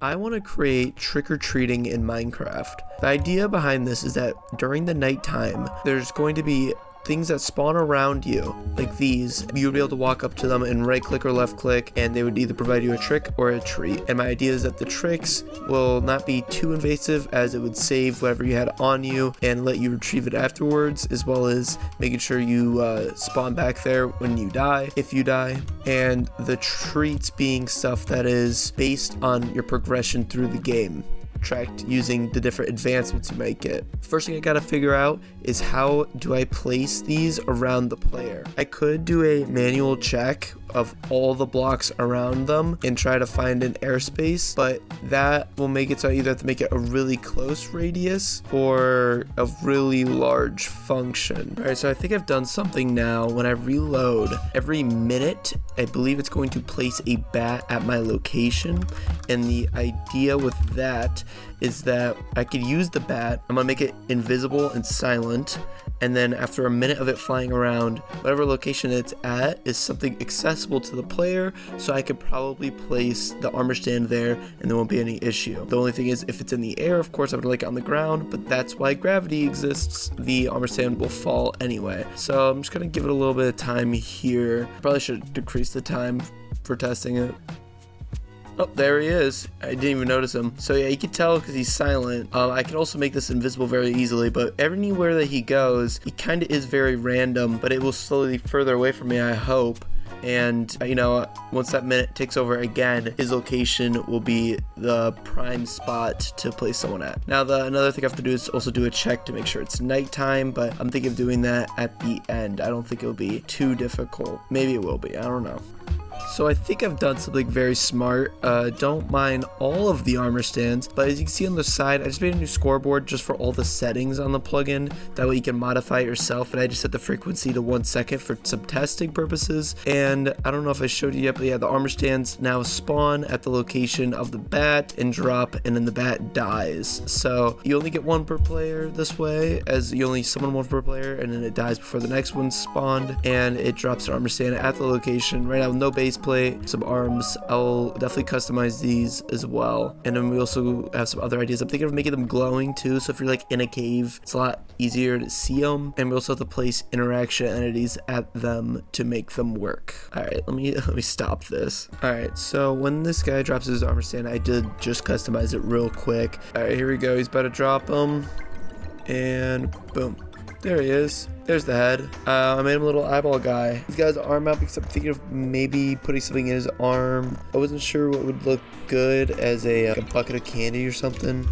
I want to create trick-or-treating in Minecraft. The idea behind this is that during the nighttime, there's going to be things that spawn around you, like these. You'll be able to walk up to them and right click or left click, and they would either provide you a trick or a treat. And my idea is that the tricks will not be too invasive, as it would save whatever you had on you and let you retrieve it afterwards, as well as making sure you spawn back there when you die, if you die. And the treats being stuff that is based on your progression through the game, tracked using the different advancements you might get. First thing I gotta figure out is how do I place these around the player. I could do a manual check of all the blocks around them and try to find an airspace, but that will make it so I either have to make it a really close radius or a really large function. Alright, so I think I've done something now. When I reload, every minute I believe it's going to place a bat at my location, and the idea with that is that I could use the bat. I'm gonna make it invisible and silent, and then after a minute of it flying around, whatever location it's at is something accessible to the player, so I could probably place the armor stand there and there won't be any issue. The only thing is, if it's in the air, of course I would like it on the ground, but that's why gravity exists. The armor stand will fall anyway. So I'm just gonna give it a little bit of time here. Probably should decrease the time for testing it. Oh, there he is. I didn't even notice him. So yeah, you can tell because he's silent. I can also make this invisible very easily, but anywhere that he goes, he kind of is very random, but it will slowly further away from me, I hope. And you know, once that minute takes over again, his location will be the prime spot to place someone at. Now another thing I have to do is also do a check to make sure it's nighttime, but I'm thinking of doing that at the end. I don't think it'll be too difficult. Maybe it will be, I don't know. So I think I've done something very smart. Don't mind all of the armor stands, but as you can see on the side, I just made a new scoreboard just for all the settings on the plugin. That way you can modify it yourself, and I just set the frequency to 1 second for some testing purposes. And I don't know if I showed you yet, but yeah, the armor stands now spawn at the location of the bat and drop, and then the bat dies. So you only get one per player this way, as you only summon one per player, and then it dies before the next one's spawned, and it drops the armor stand at the location. Right now, no base plate, some arms. I'll definitely customize these as well. And then we also have some other ideas. I'm thinking of making them glowing too, so if you're like in a cave, it's a lot easier to see them. And we also have to place interaction entities at them to make them work. All right, let me stop this. All right, so when this guy drops his armor stand, I did just customize it real quick. All right, here we go. He's about to drop him, and boom. There he is. There's the head. I made him a little eyeball guy. He's got his arm out because I'm thinking of maybe putting something in his arm. I wasn't sure what would look good as a bucket of candy or something.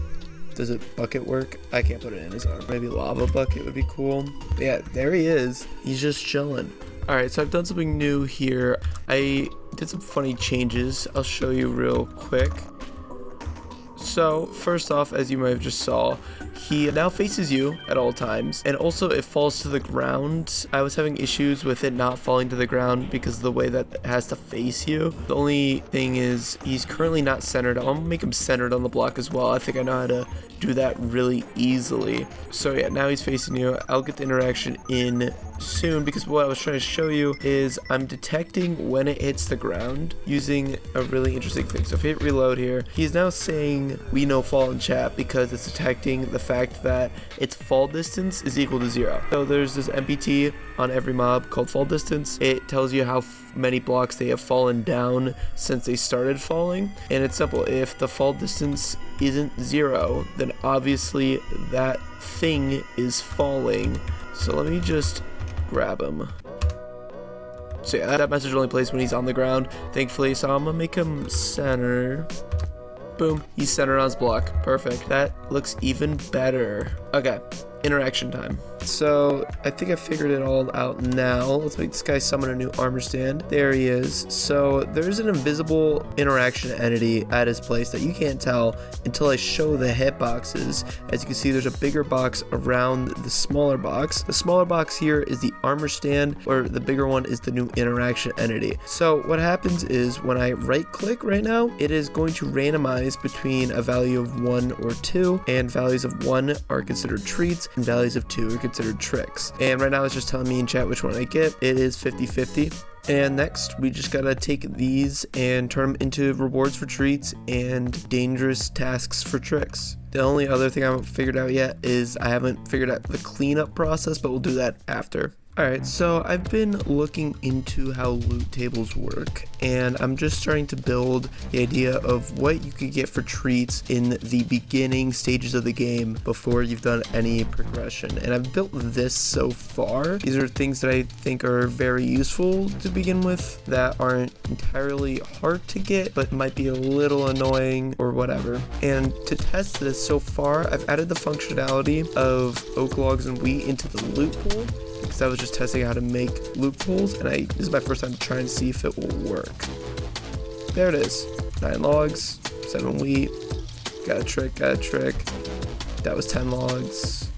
Does it bucket work? I can't put it in his arm. Maybe lava bucket would be cool. But yeah, there he is. He's just chilling. Alright, so I've done something new here. I did some funny changes. I'll show you real quick. So first off, as you might have just saw, he now faces you at all times, and also it falls to the ground. I was having issues with it not falling to the ground because of the way that it has to face you. The only thing is he's currently not centered. I'm gonna make him centered on the block as well. I think I know how to do that really easily. So yeah, now he's facing you. I'll get the interaction in soon, because what I was trying to show you is I'm detecting when it hits the ground using a really interesting thing. So if I hit reload here, he's now saying we know fall in chat because it's detecting the fact that its fall distance is equal to 0. So there's this MPT on every mob called fall distance. It tells you how many blocks they have fallen down since they started falling, and it's simple. If the fall distance isn't 0, then obviously that thing is falling. So let me just grab him. So yeah, that message only plays when he's on the ground, thankfully. So I'm gonna make him center. Boom, he's centered on his block. Perfect. That looks even better. Okay, interaction time. So I think I figured it all out now. Let's make this guy summon a new armor stand. There he is. So there's an invisible interaction entity at his place that you can't tell until I show the hitboxes. As you can see, there's a bigger box around the smaller box. The smaller box here is the armor stand, or the bigger one is the new interaction entity. So what happens is when I right click right now, it is going to randomize between a value of 1 or 2, and values of 1 are considered treats and values of 2 are considered tricks. And right now it's just telling me in chat which one I get. It is 50-50. And next, we just gotta take these and turn them into rewards for treats and dangerous tasks for tricks. The only other thing I haven't figured out yet is I haven't figured out the cleanup process, but we'll do that after. Alright, so I've been looking into how loot tables work, and I'm just starting to build the idea of what you could get for treats in the beginning stages of the game before you've done any progression. And I've built this so far. These are things that I think are very useful to begin with that aren't entirely hard to get, but might be a little annoying or whatever. And to test this so far, I've added the functionality of oak logs and wheat into the loot pool, because I was just testing how to make loot pools, and this is my first time trying to see if it will work. There it is. 9 logs, 7 wheat, got a trick. That was 10 logs,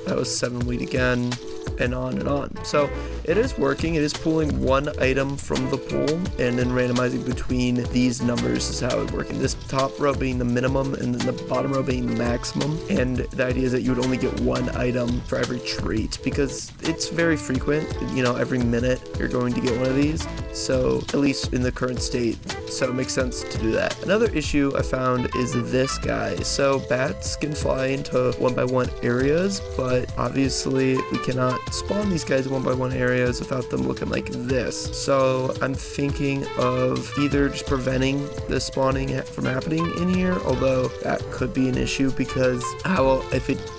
that was 7 wheat again, and on and on. So it is working. It is pulling one item from the pool and then randomizing between these numbers is how it's working. This top row being the minimum and then the bottom row being the maximum. And the idea is that you would only get one item for every trait because it's very frequent. You know, every minute you're going to get one of these. So at least in the current state. So it makes sense to do that. Another issue I found is this guy. So bats can fly into 1x1 areas, but obviously we cannot spawn these guys in 1x1 areas without them looking like this. So I'm thinking of either just preventing the spawning from happening in here, although that could be an issue because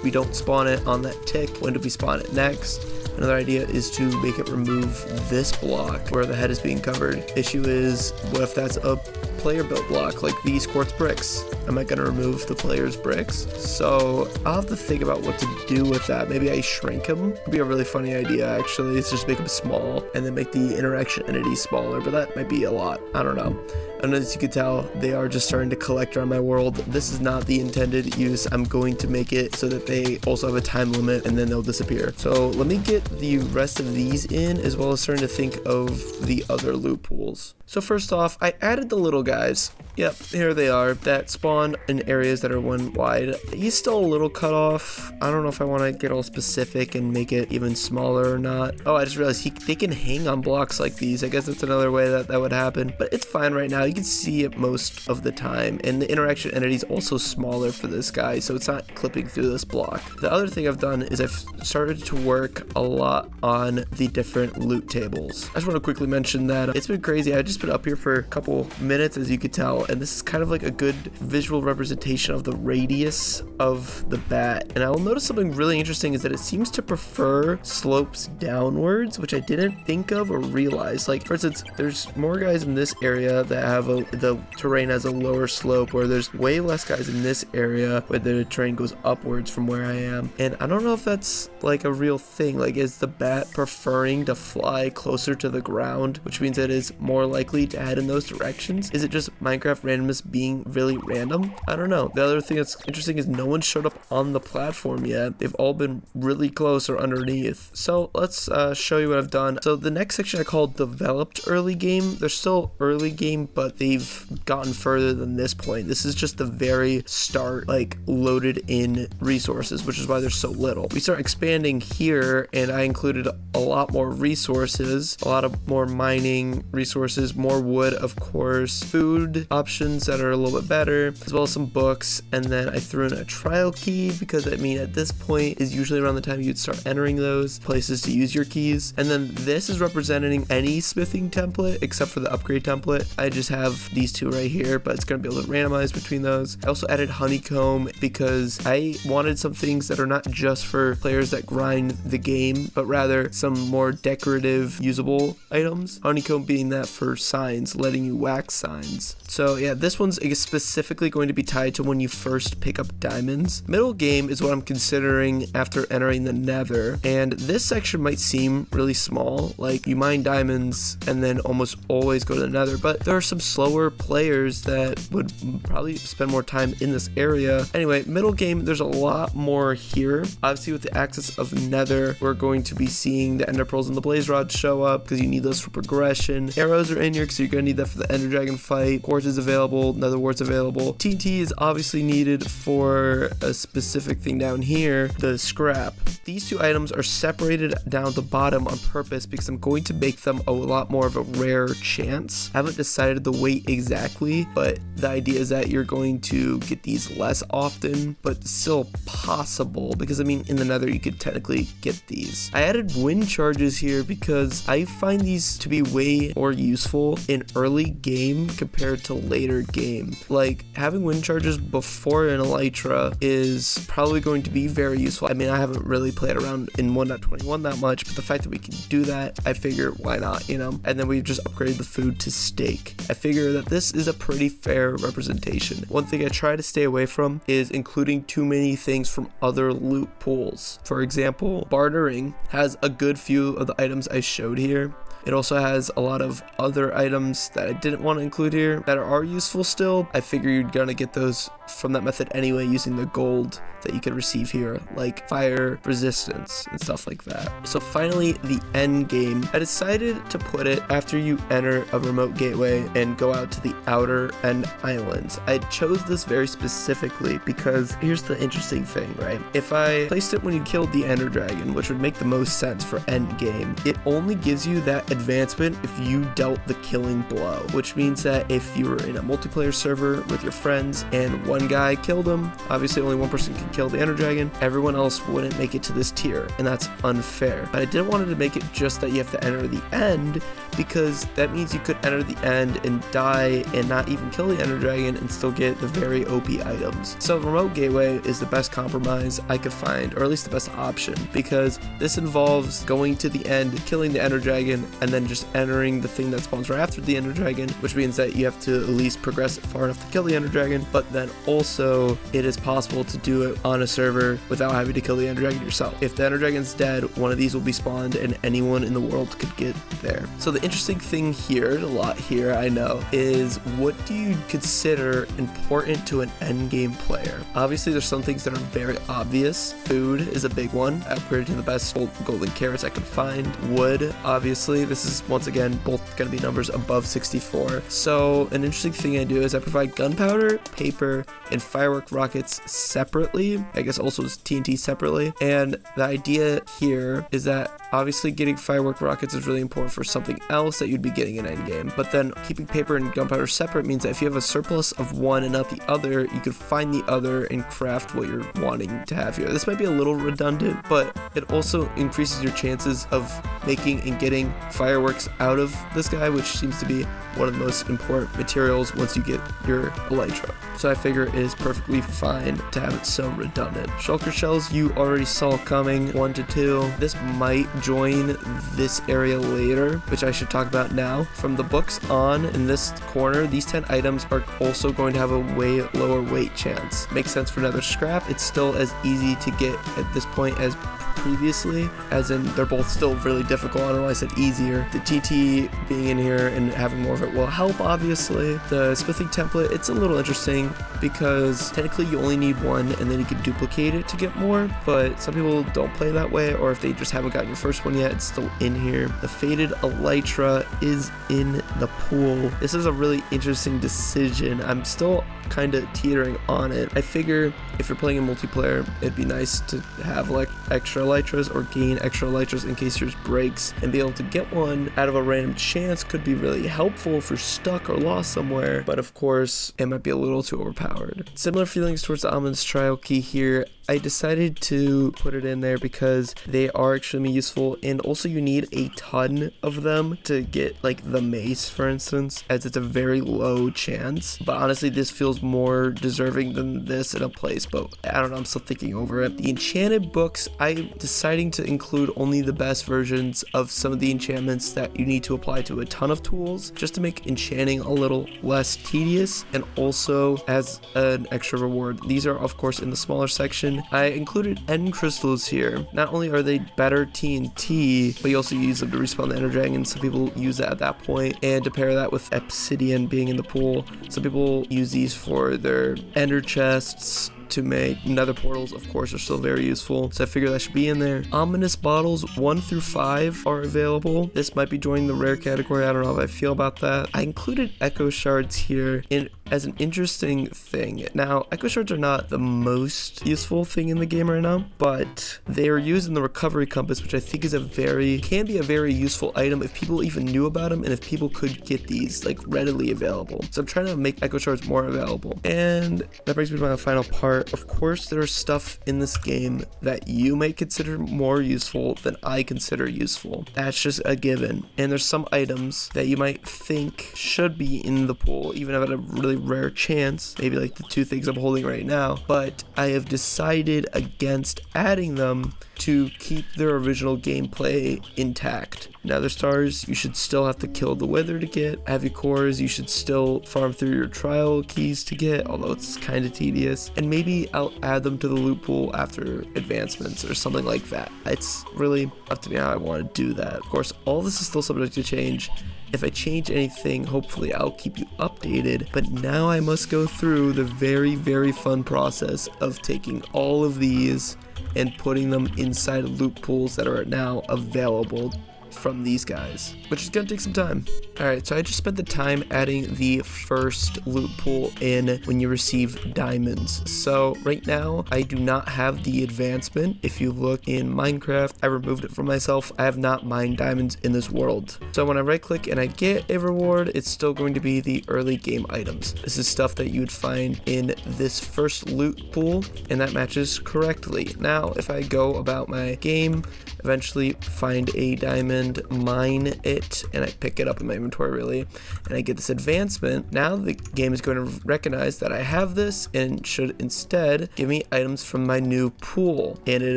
we don't spawn it on that tick, when do we spawn it next? Another idea is to make it remove this block where the head is being covered. Issue is, what if that's a player built block like these quartz bricks? Am I gonna remove the player's bricks? So I'll have to think about what to do with that. Maybe I shrink them. Could be a really funny idea actually. It's just make them small and then make the interaction entity smaller, but that might be a lot. I don't know. And as you can tell, they are just starting to collect around my world. This is not the intended use. I'm going to make it so that they also have a time limit and then they'll disappear. So let me get the rest of these in, as well as starting to think of the other loot pools. So first off, I added the little guys. Yep, here they are, that spawn in areas that are 1 wide. He's still a little cut off. I don't know if I want to get all specific and make it even smaller or not. Oh, I just realized they can hang on blocks like these. I guess that's another way that would happen, but it's fine right now. You can see it most of the time, and the interaction entity is also smaller for this guy, so it's not clipping through this block. The other thing I've done is I've started to work a lot on the different loot tables. I just want to quickly mention that it's been crazy. I just been up here for a couple minutes, as you could tell, and this is kind of like a good visual representation of the radius of the bat. And I will notice something really interesting is that it seems to prefer slopes downwards, which I didn't think of or realize. Like, for instance, there's more guys in this area that have the terrain has a lower slope, where there's way less guys in this area where the terrain goes upwards from where I am. And I don't know if that's like a real thing. Like, is the bat preferring to fly closer to the ground, which means it is more likely to head in those directions? Is it just Minecraft randomness being really random? I don't know. The other thing that's interesting is no one showed up on the platform yet. They've all been really close or underneath. So let's show you what I've done. So the next section I called developed early game. They're still early game, but they've gotten further than this point. This is just the very start, like loaded in resources, which is why there's so little. We start expanding here, and I included a lot more resources, a lot of more mining resources, more wood, of course, food options that are a little bit better, as well as some books. And then I threw in a trial key because, I mean, at this point is usually around the time you'd start entering those places to use your keys. And then this is representing any smithing template except for the upgrade template. I just have these two right here, but it's going to be able to randomize between those. I also added honeycomb because I wanted some things that are not just for players that grind the game, but rather some more decorative usable items. Honeycomb being that for signs, letting you wax signs. So yeah, this one's specifically going to be tied to when you first pick up diamonds. Middle game is what I'm considering after entering the nether, and this section might seem really small, like you mine diamonds and then almost always go to the nether, but there are some slower players that would probably spend more time in this area. Anyway, middle game, there's a lot more here. Obviously with the access of nether, we're going to be seeing the ender pearls and the blaze rods show up because you need those for progression. Arrows are in here because you're gonna need that for the ender dragon fight. Quartz is available, nether wart's available. TNT is obviously needed for a specific thing down here, the scrap. These two items are separated down the bottom on purpose because I'm going to make them a lot more of a rare chance. I haven't decided the weight exactly, but the idea is that you're going to get these less often, but still possible, because I mean in the nether you could technically get these. I added wind charges here because I find these to be way more useful in early game compared to later game. Like having wind charges before an elytra is probably going to be very useful. I mean, I haven't really played around in 1.21 that much, but the fact that we can do that, I figure why not, you know? And then we just upgraded the food to steak. I figure that this is a pretty fair representation. One thing I try to stay away from is including too many things from other loot pools. For example, bartering has a good few of the items I showed here. It also has a lot of other items that I didn't want to include here that are useful still. I figure you're gonna get those from that method anyway using the gold that you can receive here, like fire resistance and stuff like that. So finally, the end game. I decided to put it after you enter a remote gateway and go out to the outer end islands. I chose this very specifically because here's the interesting thing, right? If I placed it when you killed the ender dragon, which would make the most sense for end game, it only gives you that advancement if you dealt the killing blow, which means that if you were in a multiplayer server with your friends and one guy killed him, obviously only one person can kill the ender dragon, everyone else wouldn't make it to this tier, and that's unfair. But I didn't want to make it just that you have to enter the end, because that means you could enter the end and die and not even kill the ender dragon and still get the very OP items. So remote gateway is the best compromise I could find, or at least the best option, because this involves going to the end, killing the ender dragon, and then just entering the thing that spawns right after the ender dragon, which means that you have to at least progress it far enough to kill the ender dragon. But then also it is possible to do it on a server without having to kill the ender dragon yourself. If the ender dragon's dead, one of these will be spawned and anyone in the world could get there. So the interesting thing here, a lot here I know, is what do you consider important to an end game player? Obviously there's some things that are very obvious. Food is a big one. I upgraded to the best golden carrots I could find. Wood, obviously, this is once again both going to be numbers above 64. So an interesting thing I do is I provide gunpowder, paper, and firework rockets separately. I guess also TNT separately. And the idea here is that obviously getting firework rockets is really important for something else that you'd be getting in endgame. But then keeping paper and gunpowder separate means that if you have a surplus of one and not the other, you could find the other and craft what you're wanting to have here. This might be a little redundant, but it also increases your chances of making and getting fireworks out of this guy, which seems to be one of the most important materials once you get your elytra. So I figure it is perfectly fine to have it so redundant. Shulker shells you already saw coming, 1 to 2. This might join this area later, which I should talk about now. From the books on in this corner, these 10 items are also going to have a way lower weight chance. Makes sense for nether scrap. It's still as easy to get at this point as previously, as in they're both still really difficult. I don't know why I said easier. The TT being in here and having more of it will help, obviously. The smithing template, it's a little interesting because technically you only need one and then you can duplicate it to get more, but some people don't play that way, or if they just haven't gotten your first one yet, it's still in here. The faded elytra is in the pool. This is a really interesting decision. I'm still kind of teetering on it. I figure if you're playing in multiplayer, it'd be nice to have like extra elytras or gain extra elytras in case yours breaks, and be able to get one out of a random chance could be really helpful if you're stuck or lost somewhere, but of course it might be a little too overpowered. Similar feelings towards the Almond's trial key here. I decided to put it in there because they are extremely useful, and also you need a ton of them to get like the mace, for instance, as it's a very low chance. But honestly, this feels more deserving than this in a place, but I don't know, I'm still thinking over it. The enchanted books, I'm deciding to include only the best versions of some of the enchantments that you need to apply to a ton of tools, just to make enchanting a little less tedious, and also as an extra reward. These are of course in the smaller section. I included end crystals here. Not only are they better TNT, but you also use them to respawn the ender dragon. Some people use that at that point, and to pair that with obsidian being in the pool, some people use these for their ender chests, to make nether portals, of course, are still very useful, so I figure that should be in there. Ominous bottles 1 through 5 are available. This might be joining the rare category. I don't know how I feel about that. I included echo shards here as an interesting thing. Now, echo shards are not the most useful thing in the game right now, but they are used in the recovery compass, which I think is can be a very useful item if people even knew about them and if people could get these like readily available. So I'm trying to make echo shards more available. And that brings me to my final part. Of course, there's stuff in this game that you may consider more useful than I consider useful. That's just a given. And there's some items that you might think should be in the pool, even if at a really rare chance, maybe like the 2 things I'm holding right now, but I have decided against adding them to keep their original gameplay intact. Nether stars, you should still have to kill the wither to get. Heavy cores, you should still farm through your trial keys to get, although it's kind of tedious. And maybe I'll add them to the loot pool after advancements or something like that. It's really up to me how I want to do that. Of course, all this is still subject to change. If I change anything, hopefully I'll keep you updated. But now I must go through the very, very fun process of taking all of these and putting them inside loot pools that are now available from these guys, which is gonna take some time. Alright, so I just spent the time adding the first loot pool in when you receive diamonds. So right now I do not have the advancement. If you look in Minecraft, I removed it from myself. I have not mined diamonds in this world. So when I right click and I get a reward, it's still going to be the early game items. This is stuff that you would find in this first loot pool, and that matches correctly. Now if I go about my game, eventually find a diamond, mine it, and I pick it up in my inventory really, and I get this advancement. Now the game is going to recognize that I have this and should instead give me items from my new pool, and it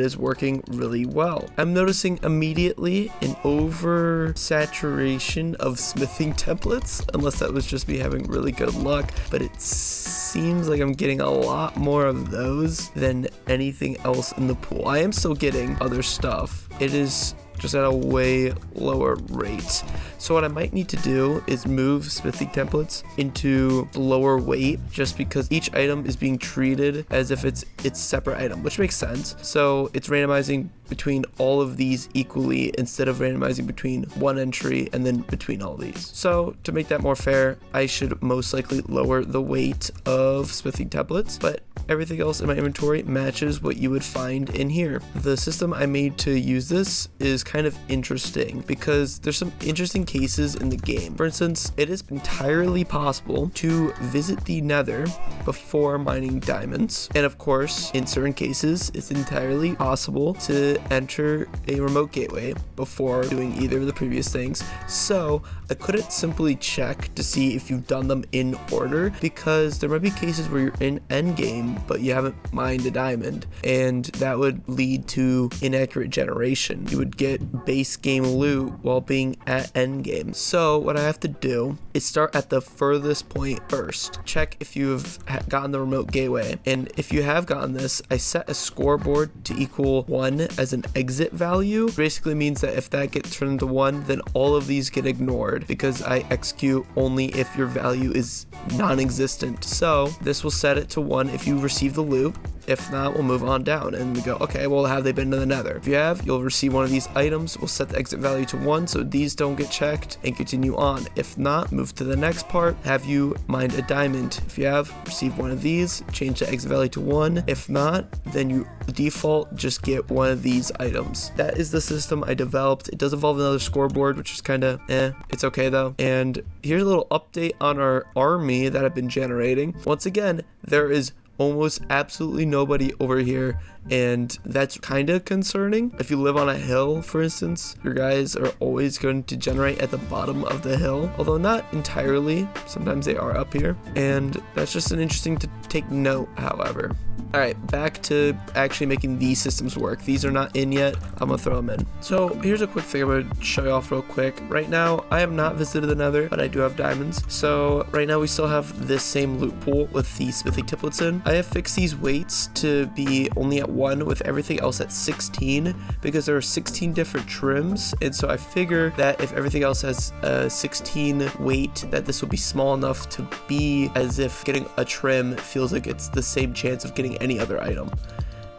is working really well. I'm noticing immediately an oversaturation of smithing templates, unless that was just me having really good luck, but it seems like I'm getting a lot more of those than anything else in the pool. I am still getting other stuff. It is just at a way lower rate. So what I might need to do is move smithing templates into lower weight, just because each item is being treated as if it's its separate item, which makes sense. So it's randomizing between all of these equally instead of randomizing between one entry and then between all these. So to make that more fair, I should most likely lower the weight of smithing templates, but everything else in my inventory matches what you would find in here. The system I made to use this is kind of interesting because there's some interesting cases in the game. For instance, it is entirely possible to visit the nether before mining diamonds, and of course in certain cases it's entirely possible to enter a remote gateway before doing either of the previous things. So I couldn't simply check to see if you've done them in order, because there might be cases where you're in endgame but you haven't mined a diamond, and that would lead to inaccurate generation. You would get base game loot while being at endgame. So what I have to do is start at the furthest point first. Check if you've gotten the remote gateway, and if you have gotten this, I set a scoreboard to equal 1 as an exit value. Basically means that if that gets turned into 1, then all of these get ignored, because I execute only if your value is non-existent. So this will set it to 1 if you receive the loot. If not, we'll move on down and we go, okay, well, have they been to the nether? If you have, you'll receive one of these items. We'll set the exit value to 1 so these don't get checked, and continue on. If not, move to the next part. Have you mined a diamond? If you have, receive one of these, change the exit value to 1. If not, then you default just get one of these items. That is the system I developed. It does involve another scoreboard, which is kind of it's okay though. And here's a little update on our army that I've been generating. Once again, there is almost absolutely nobody over here, and that's kind of concerning. If you live on a hill, for instance, your guys are always going to generate at the bottom of the hill, although not entirely. Sometimes they are up here, and that's just an interesting to take note, however. Alright, back to actually making these systems work. These are not in yet. I'm gonna throw them in. So here's a quick thing I'm gonna show you off real quick. Right now, I have not visited the nether, but I do have diamonds. So right now we still have this same loot pool with the smithing templates in. I have fixed these weights to be only at 1 with everything else at 16 because there are 16 different trims, and so I figure that if everything else has a 16 weight, that this will be small enough to be as if getting a trim feels like it's the same chance of getting any other item.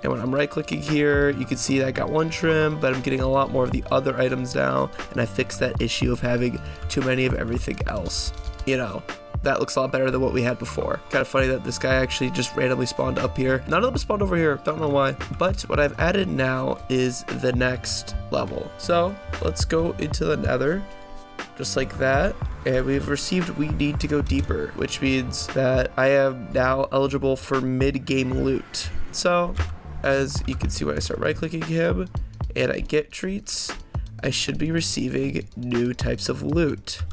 And when I'm right clicking here, you can see that I got 1 trim, but I'm getting a lot more of the other items now, and I fixed that issue of having too many of everything else. You know, that looks a lot better than what we had before. Kind of funny that this guy actually just randomly spawned up here. None of them spawned over here, don't know why. But what I've added now is the next level. So let's go into the nether, just like that. And we've received we need to go deeper, which means that I am now eligible for mid-game loot. So as you can see, when I start right clicking him and I get treats, I should be receiving new types of loot.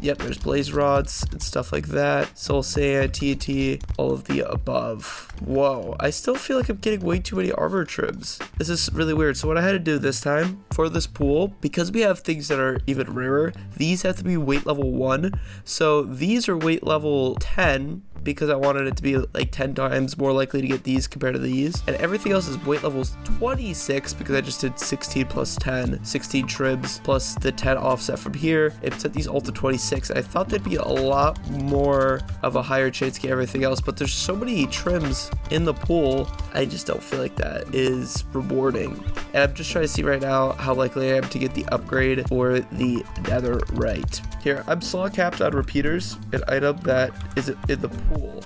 Yep, there's blaze rods and stuff like that, soul sand, TNT, all of the above. Whoa, I still feel like I'm getting way too many armor trims. This is really weird. So what I had to do this time for this pool, because we have things that are even rarer, these have to be weight level 1. So these are weight level 10 because I wanted it to be like 10 times more likely to get these compared to these. And everything else is weight levels 26 because I just did 16 plus 10, 16 trims plus the 10 offset from here. It set these all to 26. I thought there'd be a lot more of a higher chance to get everything else, but there's so many trims in the pool, I just don't feel like that is rewarding. And I'm just trying to see right now how likely I am to get the upgrade for the netherite. Here, I'm slot capped on repeaters, an item that is in the pool.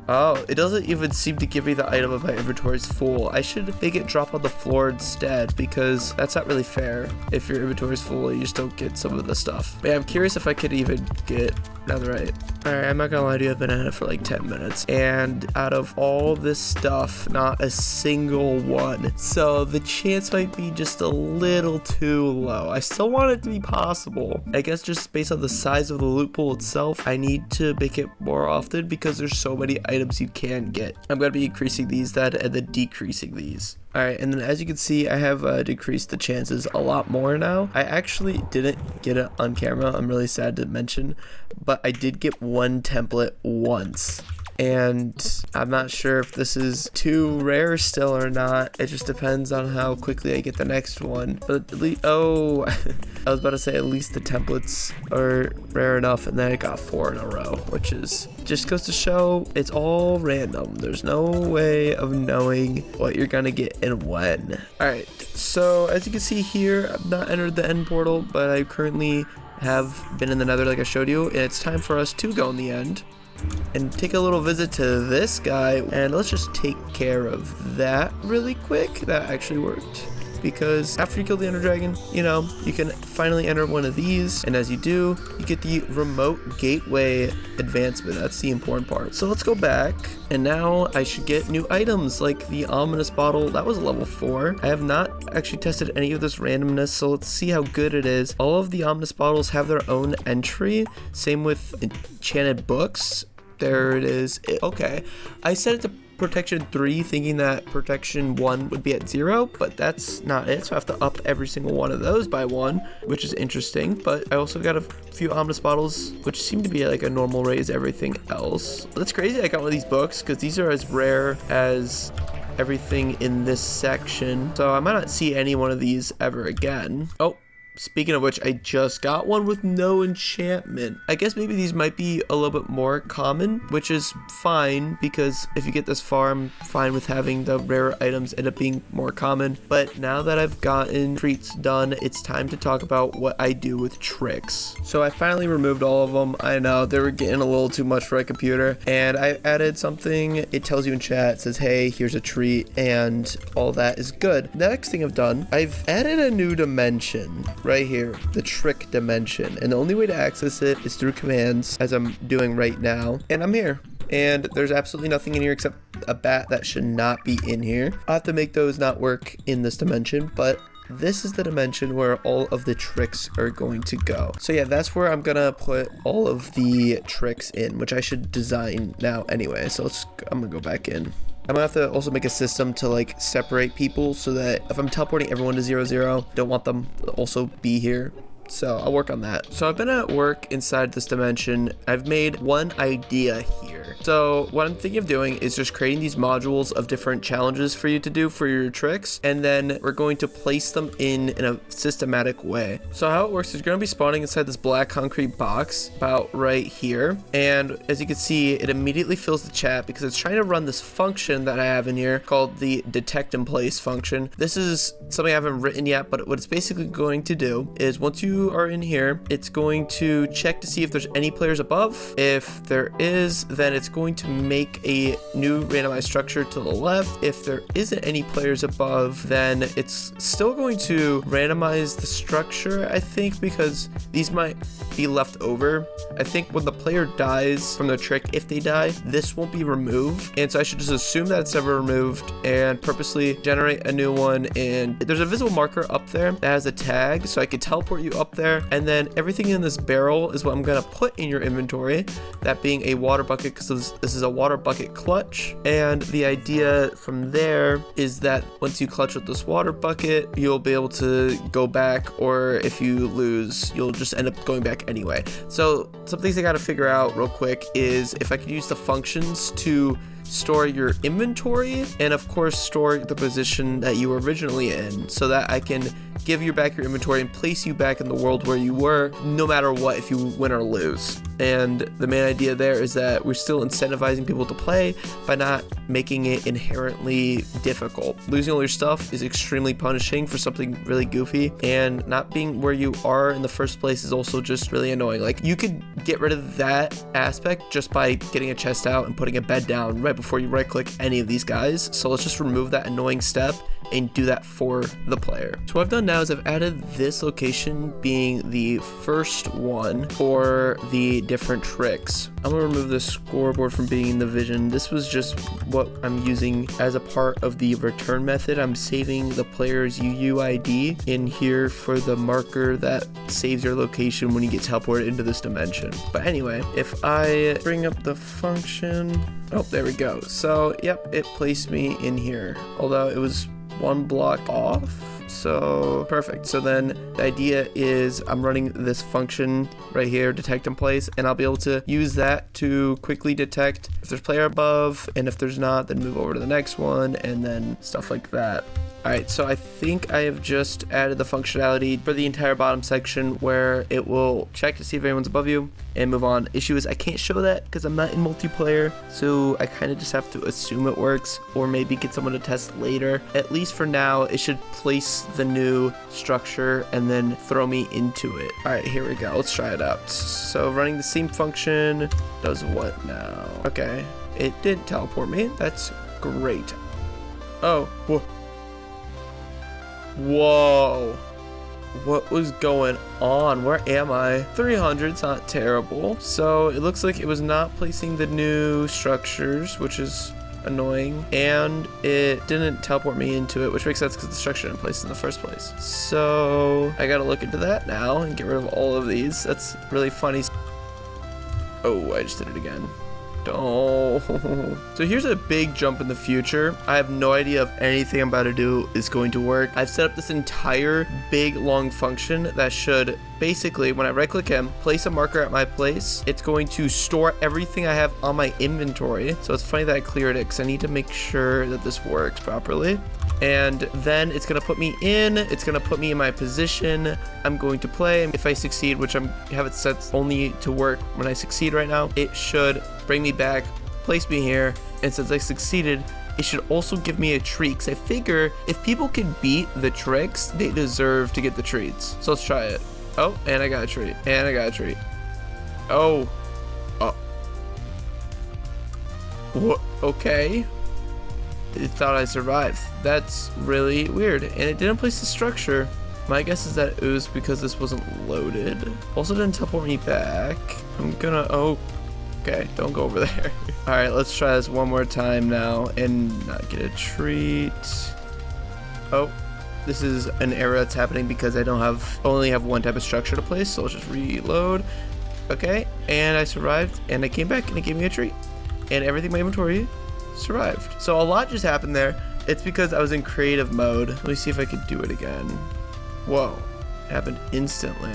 Oh, it doesn't even seem to give me the item if my inventory is full. I should make it drop on the floor instead because that's not really fair. If your inventory is full, you just don't get some of the stuff. But yeah, I'm curious if I could even get netherite. Alright, I'm not gonna lie to you, I've been at it for like 10 minutes. And out of all this stuff, not a single one. So the chance might be just a little too low. I still want it to be possible. I guess just based on the size of the loot pool itself, I need to make it more often because there's so many items you can get. I'm gonna be increasing these then and then decreasing these. Alright, and then as you can see, I have decreased the chances a lot more now. I actually didn't get it on camera, I'm really sad to mention, but I did get one template once. And I'm not sure if this is too rare still or not. It just depends on how quickly I get the next one. But at least, oh, I was about to say at least the templates are rare enough, and then I got 4 in a row, which is just goes to show it's all random. There's no way of knowing what you're gonna get and when. All right, so as you can see here, I've not entered the end portal, but I currently have been in the nether like I showed you, and it's time for us to go in the end and take a little visit to this guy, and let's just take care of that really quick. That actually worked because after you kill the ender dragon, you know, you can finally enter one of these, and as you do, you get the remote gateway advancement. That's the important part. So let's go back, and now I should get new items like the ominous bottle. That was a level 4. I have not actually tested any of this randomness, so let's see how good it is. All of the ominous bottles have their own entry, same with enchanted books. There it is. Okay, I set it to protection 3 thinking that protection 1 would be at 0, but that's not it, so I have to up every single one of those by 1, which is interesting. But I also got a few ominous bottles which seem to be like a normal rate as everything else. That's crazy. I got one of these books because these are as rare as everything in this section, so I might not see any one of these ever again. Oh, speaking of which, I just got one with no enchantment. I guess maybe these might be a little bit more common, which is fine because if you get this far, I'm fine with having the rarer items end up being more common. But now that I've gotten treats done, it's time to talk about what I do with tricks. So I finally removed all of them. I know they were getting a little too much for my computer, and I added something. It tells you in chat, it says, hey, here's a treat, and all that is good. The next thing I've done, I've added a new dimension right here, the trick dimension, and the only way to access it is through commands, as I'm doing right now. And I'm here, and there's absolutely nothing in here except a bat that should not be in here. I'll have to make those not work in this dimension, but this is the dimension where all of the tricks are going to go. So yeah, that's where I'm gonna put all of the tricks in, which I should design now anyway. So I'm gonna go back in. I'm gonna have to also make a system to like separate people so that if I'm teleporting everyone to 0, don't want them to also be here. So I'll work on that. So I've been at work inside this dimension. I've made one idea here. So what I'm thinking of doing is just creating these modules of different challenges for you to do for your tricks, and then we're going to place them in a systematic way. So how it works is you're going to be spawning inside this black concrete box about right here, and as you can see, it immediately fills the chat because it's trying to run this function that I have in here called the detect and place function. This is something I haven't written yet, but what it's basically going to do is once you are in here, it's going to check to see if there's any players above. If there is, then it's going to make a new randomized structure to the left. If there isn't any players above, then it's still going to randomize the structure, I think, because these might be left over. I think when the player dies from the trick, if they die, this won't be removed, and so I should just assume that it's never removed and purposely generate a new one. And there's a visible marker up there that has a tag, so I could teleport you up there, and then everything in this barrel is what I'm gonna put in your inventory, that being a water bucket, because this is a water bucket clutch. And the idea from there is that once you clutch with this water bucket, you'll be able to go back, or if you lose, you'll just end up going back anyway. So some things I gotta figure out real quick is if I can use the functions to store your inventory, and of course store the position that you were originally in, so that I can give you back your inventory and place you back in the world where you were, no matter what, if you win or lose. And the main idea there is that we're still incentivizing people to play by not making it inherently difficult. Losing all your stuff is extremely punishing for something really goofy, and not being where you are in the first place is also just really annoying. Like, you could get rid of that aspect just by getting a chest out and putting a bed down right before you right click any of these guys. So let's just remove that annoying step and do that for the player. So what I've done now is I've added this location being the first one for the different tricks. I'm gonna remove the scoreboard from being in the vision. This was just what I'm using as a part of the return method. I'm saving the player's UUID in here for the marker that saves your location when you get teleported into this dimension. But anyway, if I bring up the function, oh, there we go. So yep, it placed me in here, although it was one block off. So perfect. So then the idea is I'm running this function right here, detect and place, and I'll be able to use that to quickly detect if there's player above, and if there's not, then move over to the next one, and then stuff like that. Alright, so I think I have just added the functionality for the entire bottom section where it will check to see if anyone's above you and move on. Issue is I can't show that because I'm not in multiplayer, so I kind of just have to assume it works, or maybe get someone to test later. At least for now, it should place the new structure and then throw me into it. Alright, here we go. Let's try it out. So running the same function does what now? Okay, it did teleport me. That's great. Oh, whoa. Whoa, what was going on? Where am I? 300's not terrible. So it looks like it was not placing the new structures, which is annoying, and it didn't teleport me into it, which makes sense because the structure didn't place in the first place. So I gotta look into that now and get rid of all of these. That's really funny. Oh, I just did it again. Oh. So here's a big jump in the future. I have no idea if anything I'm about to do is going to work. I've set up this entire big long function that should basically, when I right click him, place a marker at my place, it's going to store everything I have on my inventory. So it's funny that I cleared it because I need to make sure that this works properly. And then it's gonna put me in, it's gonna put me in my position. I'm going to play. If I succeed, which I have it set only to work when I succeed right now, it should bring me back, place me here, and since I succeeded, it should also give me a treat, because I figure if people can beat the tricks, they deserve to get the treats. So let's try it. Oh, and I got a treat, and I got a treat. Oh. Oh. What? Okay. It thought I survived. That's really weird, and it didn't place the structure. My guess is that it was because this wasn't loaded. Also didn't teleport me back. I'm gonna, oh, okay, don't go over there. All right, let's try this one more time now and not get a treat. Oh, this is an error that's happening because I only have one type of structure to place, so let's just reload. Okay, and I survived, and I came back and it gave me a treat, and everything in my inventory survived. So a lot just happened there. It's because I was in creative mode. Let me see if I could do it again. Whoa, it happened instantly.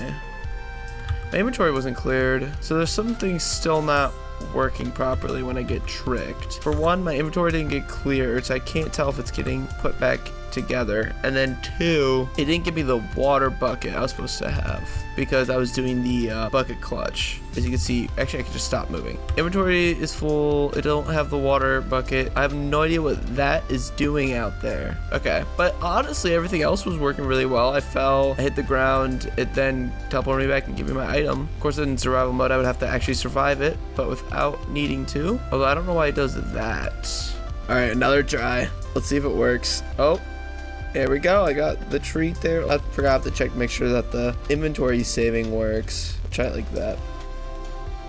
My inventory wasn't cleared, so there's some things still not working properly when I get tricked. For one, my inventory didn't get cleared, so I can't tell if it's getting put back together. And then two, it didn't give me the water bucket I was supposed to have because I was doing the bucket clutch. As you can see, actually I can just stop moving. Inventory is full. It don't have the water bucket. I have no idea what that is doing out there. Okay, but honestly everything else was working really well. I fell, I hit the ground, it then teleported me back and gave me my item. Of course in survival mode I would have to actually survive it, but without needing to. Although I don't know why it does that. All right, another try. Let's see if it works. Oh, there we go. I got the treat there. I forgot to check to make sure that the inventory saving works. Try it like that.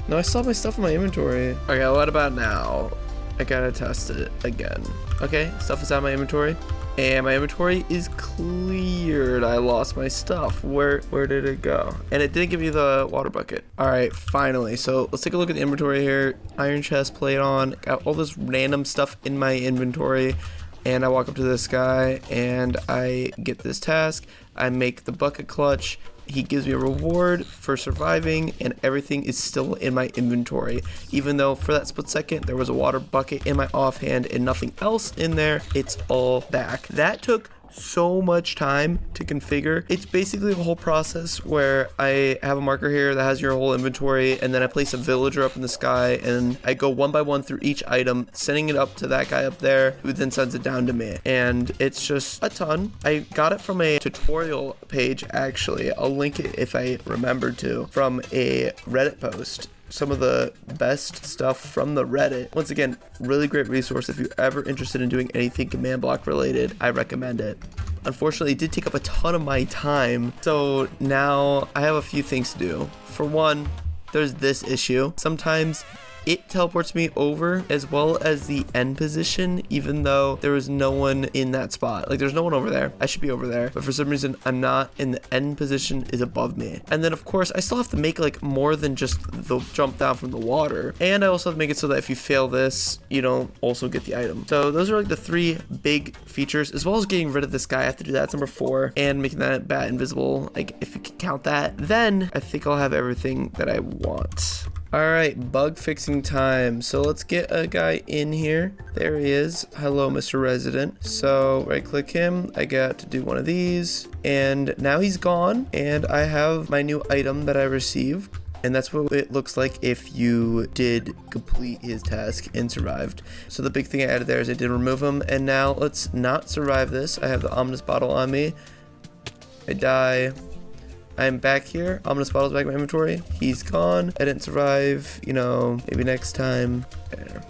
No, I still have my stuff in my inventory. Okay, what about now? I gotta test it again. Okay, stuff is out of my inventory. And my inventory is cleared. I lost my stuff. Where did it go? And it didn't give me the water bucket. All right, finally. So let's take a look at the inventory here. Iron chest plate on. Got all this random stuff in my inventory. And I walk up to this guy and I get this task. I make the bucket clutch. He gives me a reward for surviving, and everything is still in my inventory. Even though for that split second there was a water bucket in my offhand and nothing else in there, it's all back. That took so much time to configure. It's basically a whole process where I have a marker here that has your whole inventory, and then I place a villager up in the sky, and I go one by one through each item, sending it up to that guy up there, who then sends it down to me. And it's just a ton. I got it from a tutorial page, actually. I'll link it if I remember to, from a Reddit post. Some of the best stuff from the Reddit. Once again, really great resource. If you're ever interested in doing anything command block related, I recommend it. Unfortunately, it did take up a ton of my time, so now I have a few things to do. For one, there's this issue. Sometimes it teleports me over as well as the end position, even though there was no one in that spot. Like, there's no one over there. I should be over there, but for some reason I'm not, and the end position is above me. And then of course I still have to make like more than just the jump down from the water, and I also have to make it so that if you fail this, you don't also get the item. So those are like the three big features, as well as getting rid of this guy. I have to do that. That's number 4, and making that bat invisible. Like, if you can count that, then I think I'll have everything that I want. All right, bug fixing time. So let's get a guy in here. There he is. Hello, Mr. Resident. So right click him. I got to do one of these, and now he's gone, and I have my new item that I received. And that's what it looks like if you did complete his task and survived. So the big thing I added there is I did remove him, and now let's not survive this. I have the ominous bottle on me. I die. I'm back here. Ominous bottle's back in my inventory. He's gone. I didn't survive. You know, maybe next time. There.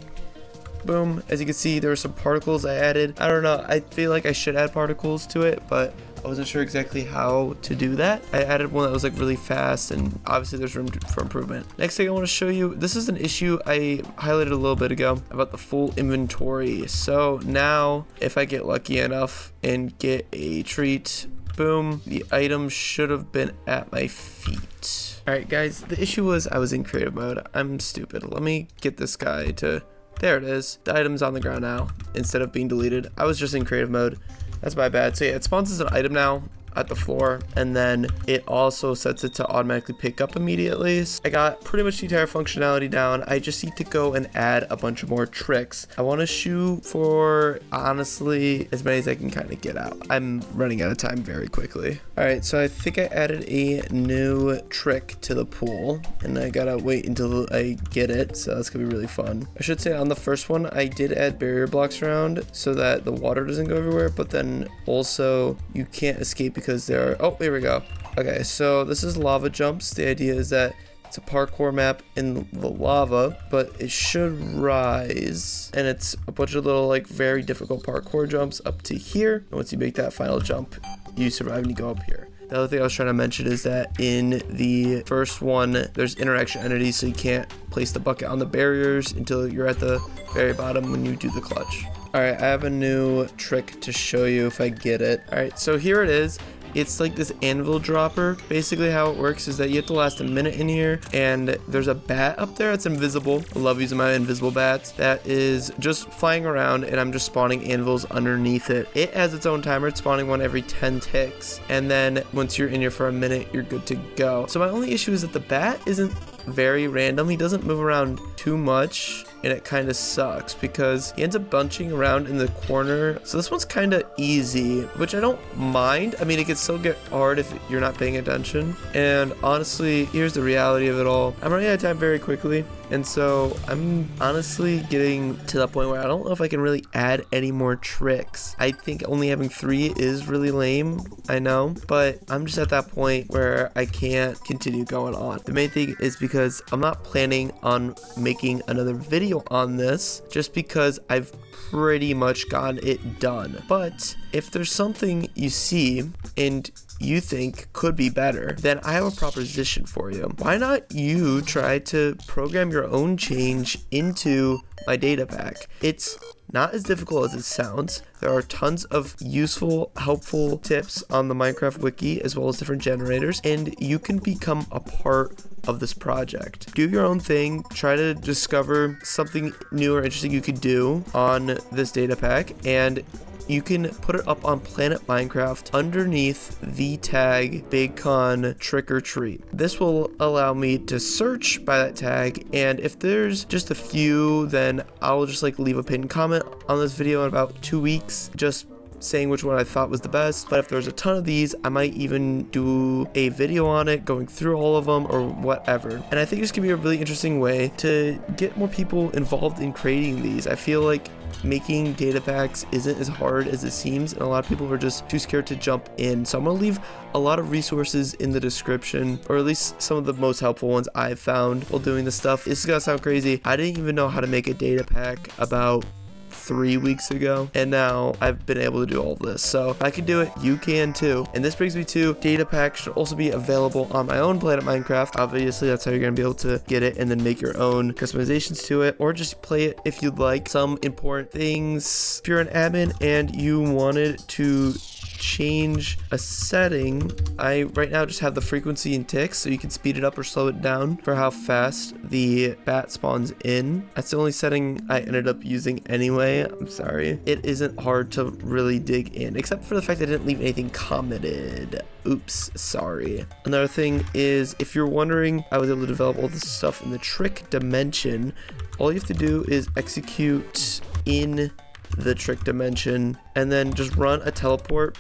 Boom. As you can see, there were some particles I added. I don't know. I feel like I should add particles to it, but I wasn't sure exactly how to do that. I added one that was like really fast, and obviously there's room for improvement. Next thing I want to show you, this is an issue I highlighted a little bit ago about the full inventory. So now if I get lucky enough and get a treat, boom, the item should have been at my feet. All right, guys, the issue was I was in creative mode. I'm stupid. Let me get this guy to, there it is. The item's on the ground now instead of being deleted. I was just in creative mode. That's my bad. So yeah, it spawns as an item now at the floor, and then it also sets it to automatically pick up immediately. So I got pretty much the entire functionality down. I just need to go and add a bunch of more tricks. I want to shoot for, honestly, as many as I can kind of get out. I'm running out of time very quickly. All right, so I think I added a new trick to the pool, and I gotta wait until I get it, so that's gonna be really fun. I should say on the first one, I did add barrier blocks around so that the water doesn't go everywhere, but then also you can't escape because there are, oh, here we go. Okay, so this is lava jumps. The idea is that it's a parkour map in the lava, but it should rise, and it's a bunch of little like very difficult parkour jumps up to here, and once you make that final jump, you survive and you go up here. The other thing I was trying to mention is that in the first one, there's interaction entities, so you can't place the bucket on the barriers until you're at the very bottom when you do the clutch. All right, I have a new trick to show you if I get it. All right, so here it is. It's like this anvil dropper. Basically how it works is that you have to last a minute in here, and there's a bat up there that's invisible. I love using my invisible bats. That is just flying around, and I'm just spawning anvils underneath it. It has its own timer. It's spawning one every 10 ticks, and then once you're in here for a minute, you're good to go. So my only issue is that the bat isn't very random. He doesn't move around too much, and it kind of sucks because he ends up bunching around in the corner. So this one's kind of easy, which I don't mind. I mean, it can still get hard if you're not paying attention. And honestly, here's the reality of it all. I'm running out of time very quickly. And so I'm honestly getting to the point where I don't know if I can really add any more tricks. I think only having 3 is really lame, I know, but I'm just at that point where I can't continue going on. The main thing is because I'm not planning on making another video on this just because I've pretty much gotten it done. But if there's something you see and you think could be better, then I have a proposition for you. Why not you try to program your own change into my data pack? It's not as difficult as it sounds. There are tons of useful, helpful tips on the Minecraft wiki as well as different generators, and you can become a part of this project. Do your own thing, try to discover something new or interesting you could do on this data pack, and you can put it up on Planet Minecraft underneath the tag Bigcontrickortreat. This will allow me to search by that tag, and if there's just a few, then I'll just like leave a pinned comment on this video in about 2 weeks, just saying which one I thought was the best. But if there's a ton of these, I might even do a video on it, going through all of them or whatever. And I think this could be a really interesting way to get more people involved in creating these. I feel like making data packs isn't as hard as it seems, and a lot of people are just too scared to jump in. So I'm gonna leave a lot of resources in the description, or at least some of the most helpful ones I've found while doing this stuff. This is gonna sound crazy. I didn't even know how to make a data pack about 3 weeks ago, and now I've been able to do all of this. So if I can do it, you can too. And this brings me to data pack should also be available on my own Planet Minecraft. Obviously, that's how you're gonna be able to get it and then make your own customizations to it, or just play it if you'd like. Some important things: if you're an admin and you wanted to change a setting, I right now just have the frequency in ticks, so you can speed it up or slow it down for how fast the bat spawns in. That's the only setting I ended up using anyway. I'm sorry. It isn't hard to really dig in, except for the fact I didn't leave anything commented. Oops, sorry. Another thing is, if you're wondering, I was able to develop all this stuff in the trick dimension. All you have to do is execute in the trick dimension and then just run a teleport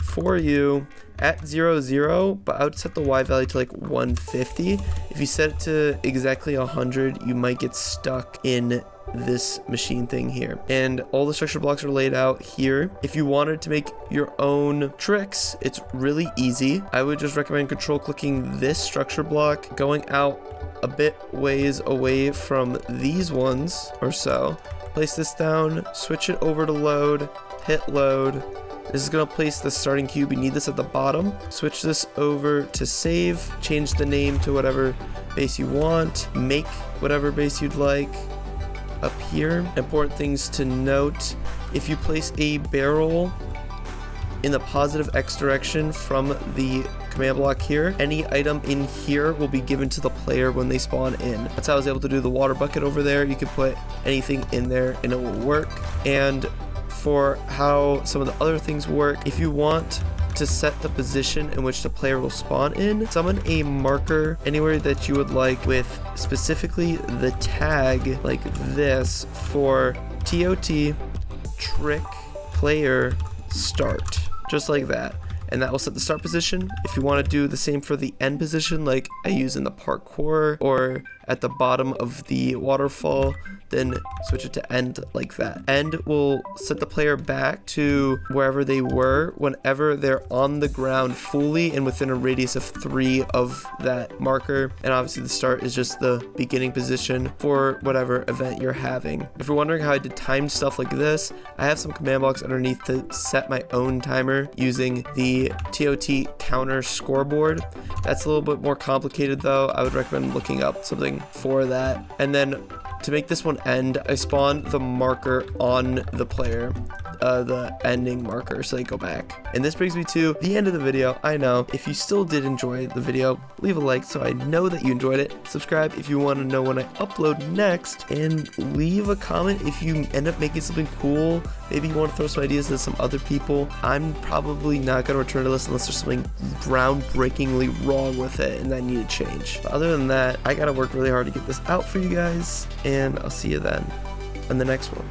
for you at 0, 0, but I would set the Y value to like 150. If you set it to exactly 100, you might get stuck in this machine thing here. And all the structure blocks are laid out here. If you wanted to make your own tricks, it's really easy. I would just recommend control clicking this structure block, going out a bit ways away from these ones or so. Place this down, switch it over to load, hit load. This is gonna place the starting cube. You need this at the bottom. Switch this over to save, change the name to whatever base you want, make whatever base you'd like up here. Important things to note: if you place a barrel in the positive X direction from the command block here, any item in here will be given to the player when they spawn in. That's how I was able to do the water bucket over there. You can put anything in there and it will work. And for how some of the other things work, if you want to set the position in which the player will spawn in, summon a marker anywhere that you would like with specifically the tag like this for TOT trick player start, just like that. And that will set the start position. If you want to do the same for the end position, like I use in the parkour or at the bottom of the waterfall, then switch it to end like that. End will set the player back to wherever they were whenever they're on the ground fully and within a radius of 3 of that marker. And obviously the start is just the beginning position for whatever event you're having. If you're wondering how I did timed stuff like this, I have some command blocks underneath to set my own timer using the TOT counter scoreboard. That's a little bit more complicated though. I would recommend looking up something for that. And then to make this one end, I spawn the marker on the player. the ending marker so they go back. And this brings me to the end of the video. I know if you still did enjoy the video, leave a like so I know that you enjoyed it. Subscribe if you want to know when I upload next, and leave a comment if you end up making something cool. Maybe you want to throw some ideas to some other people. I'm probably not going to return to this unless there's something groundbreakingly wrong with it and I need to change. But other than that, I gotta work really hard to get this out for you guys, and I'll see you then in the next one.